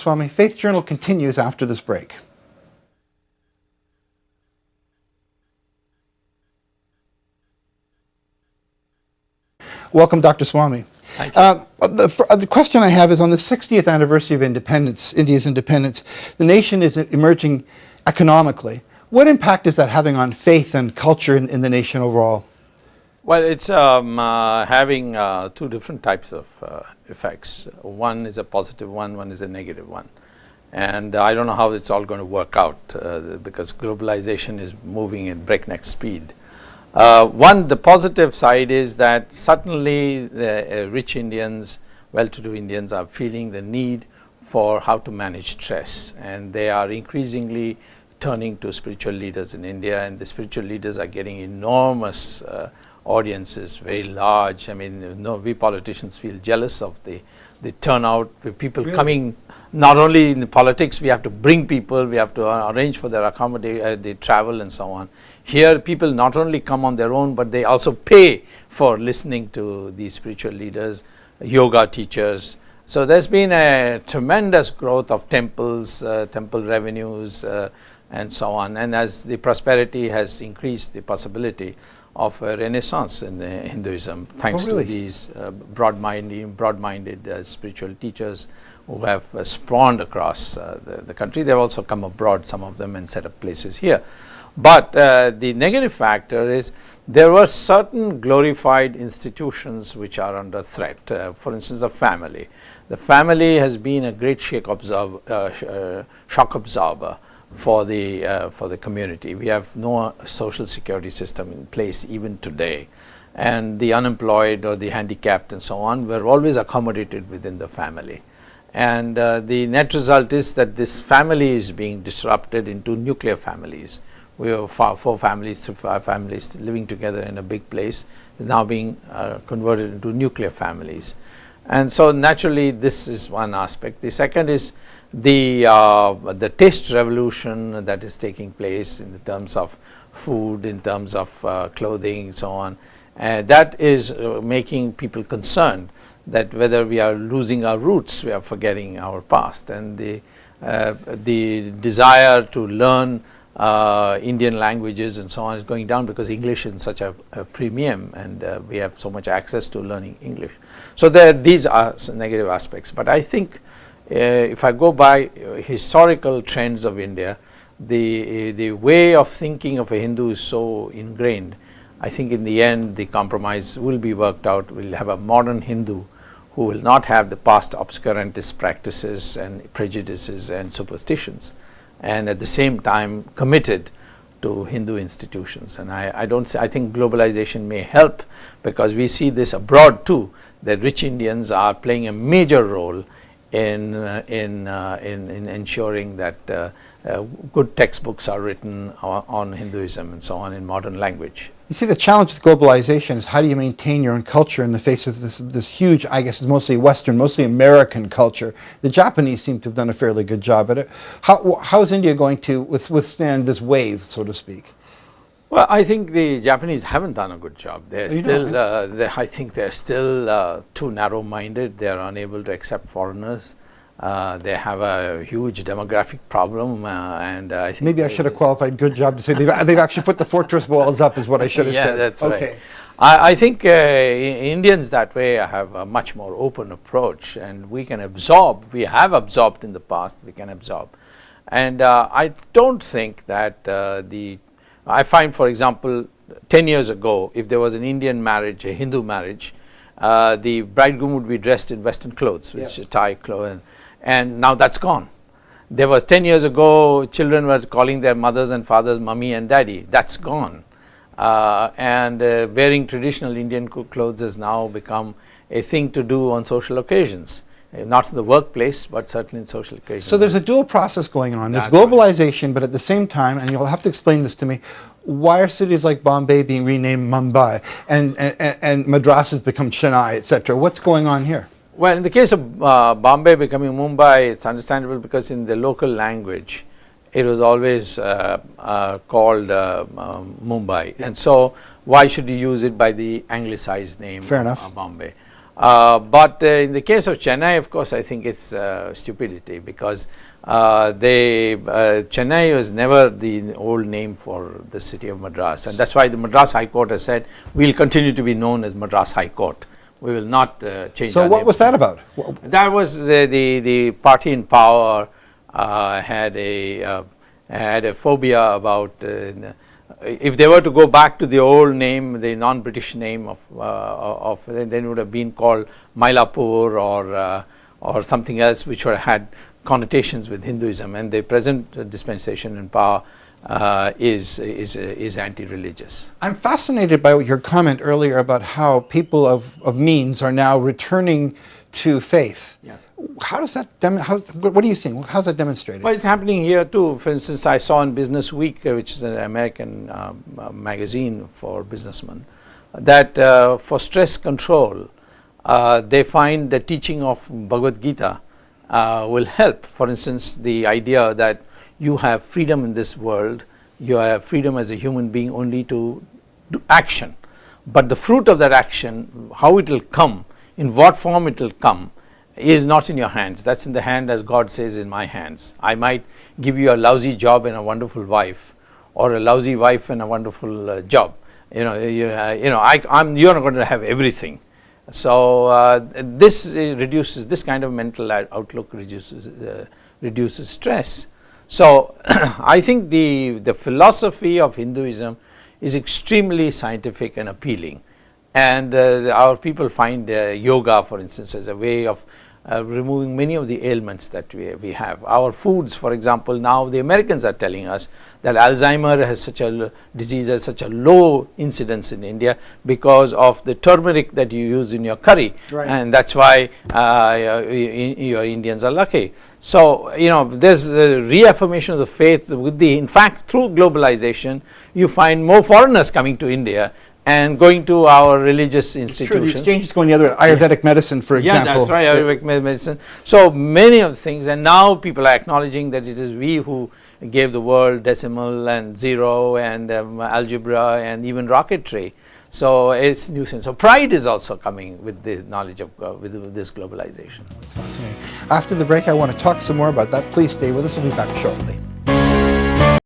Swamy, Faith Journal continues after this break. Welcome, Dr. Swamy. Thank you. The question I have is on the 60th anniversary of independence, India's independence, the nation is emerging economically. What impact is that having on faith and culture in the nation overall? Well, it's having two different types of effects. One is a positive one is a negative one. And I don't know how it's all going to work out because globalization is moving at breakneck speed. The positive side is that suddenly the rich Indians, well-to-do Indians are feeling the need for how to manage stress, and they are increasingly turning to spiritual leaders in India, and the spiritual leaders are getting enormous audiences, very large. I mean, we politicians feel jealous of the turnout, with people coming. Not only in the politics, we have to bring people, we have to arrange for their accommodation, the travel and so on. Here people not only come on their own, but they also pay for listening to these spiritual leaders, yoga teachers. So there's been a tremendous growth of temples, temple revenues and so on. And as the prosperity has increased, the possibility of a renaissance in Hinduism, thanks to these broad-minded spiritual teachers who have spawned across the country. They've also come abroad, some of them, and set up places here. But the negative factor is there were certain glorified institutions which are under threat. For instance, the family. The family has been a great shock absorber for the community. We have no social security system in place even today, and the unemployed or the handicapped and so on were always accommodated within the family. And the net result is that this family is being disrupted into nuclear families. We have 4 families to 5 families living together in a big place, now being converted into nuclear families. And so naturally this is one aspect. The second is the taste revolution that is taking place in terms of food, in terms of clothing and so on. That is making people concerned that whether we are losing our roots, we are forgetting our past. And the desire to learn Indian languages and so on is going down because English is such a premium, and we have so much access to learning English. So these are some negative aspects. But I think if I go by historical trends of India, the way of thinking of a Hindu is so ingrained. I think in the end the compromise will be worked out. We'll have a modern Hindu who will not have the past obscurantist practices and prejudices and superstitions, and at the same time committed to Hindu institutions. And I think globalization may help, because we see this abroad too, that rich Indians are playing a major role in ensuring that good textbooks are written on Hinduism and so on in modern language. You see, the challenge with globalization is how do you maintain your own culture in the face of this huge, I guess it's mostly Western, mostly American culture. The Japanese seem to have done a fairly good job at it. How is India going to withstand this wave, so to speak? Well, I think the Japanese haven't done a good job. They're still, I think they're still too narrow-minded. They're unable to accept foreigners. They have a huge demographic problem, and I think maybe I should have qualified good job to say they've actually put the fortress walls up, is what I should have said. Yeah, that's right. I think Indians that way have a much more open approach, and we can absorb. We have absorbed in the past. We can absorb, and I don't think that I find, for example, 10 years ago, if there was an Indian marriage, a Hindu marriage, the bridegroom would be dressed in Western clothes, which is tie clothes. And now that's gone. There was 10 years ago, children were calling their mothers and fathers mummy and daddy. That's gone. And wearing traditional Indian clothes has now become a thing to do on social occasions. Not in the workplace, but certainly in social occasions. So there's a dual process going on. There's globalization, but at the same time, and you'll have to explain this to me, why are cities like Bombay being renamed Mumbai and Madras has become Chennai, etc.? What's going on here? Well, in the case of Bombay becoming Mumbai, it's understandable because in the local language, it was always called Mumbai. And so why should you use it by the anglicized name Fair enough. Bombay? But in the case of Chennai, of course, I think it's stupidity, because Chennai was never the old name for the city of Madras, and that's why the Madras High Court has said we'll continue to be known as Madras High Court. We will not change. So our what name. was that about? That was the party in power had a phobia about if they were to go back to the old name, the non-British name of then it would have been called Mylapore or something else, which had connotations with Hinduism, and the present dispensation in power is anti-religious. I'm fascinated by your comment earlier about how people of means are now returning to faith. Yes. How does that, what are you seeing? How's that demonstrated? Well, it's happening here too. For instance, I saw in Business Week, which is an American magazine for businessmen, that for stress control, they find the teaching of Bhagavad Gita will help. For instance, the idea that you have freedom in this world, you have freedom as a human being only to do action, but the fruit of that action, how it will come, in what form it will come, is not in your hands. That's in the hand, as God says, in my hands. I might give you a lousy job and a wonderful wife, or a lousy wife and a wonderful job. You're not going to have everything. So this reduces, this kind of mental outlook reduces stress. So I think the philosophy of Hinduism is extremely scientific and appealing, and our people find yoga, for instance, as a way of removing many of the ailments that we have. Our foods, for example, now the Americans are telling us that Alzheimer has disease has such a low incidence in India because of the turmeric that you use in your curry, right. And that's why your Indians are lucky. So there's a reaffirmation of the faith with in fact, through globalization, you find more foreigners coming to India and going to our religious institutions. True, the exchange is going the other way. Ayurvedic medicine, for example. Yeah, that's right, Ayurvedic medicine. So many of the things, and now people are acknowledging that it is we who gave the world decimal and zero and algebra and even rocketry. So it's new sense. So pride is also coming with the knowledge of with this globalization. That's fascinating. After the break, I want to talk some more about that. Please stay with us. We'll be back shortly.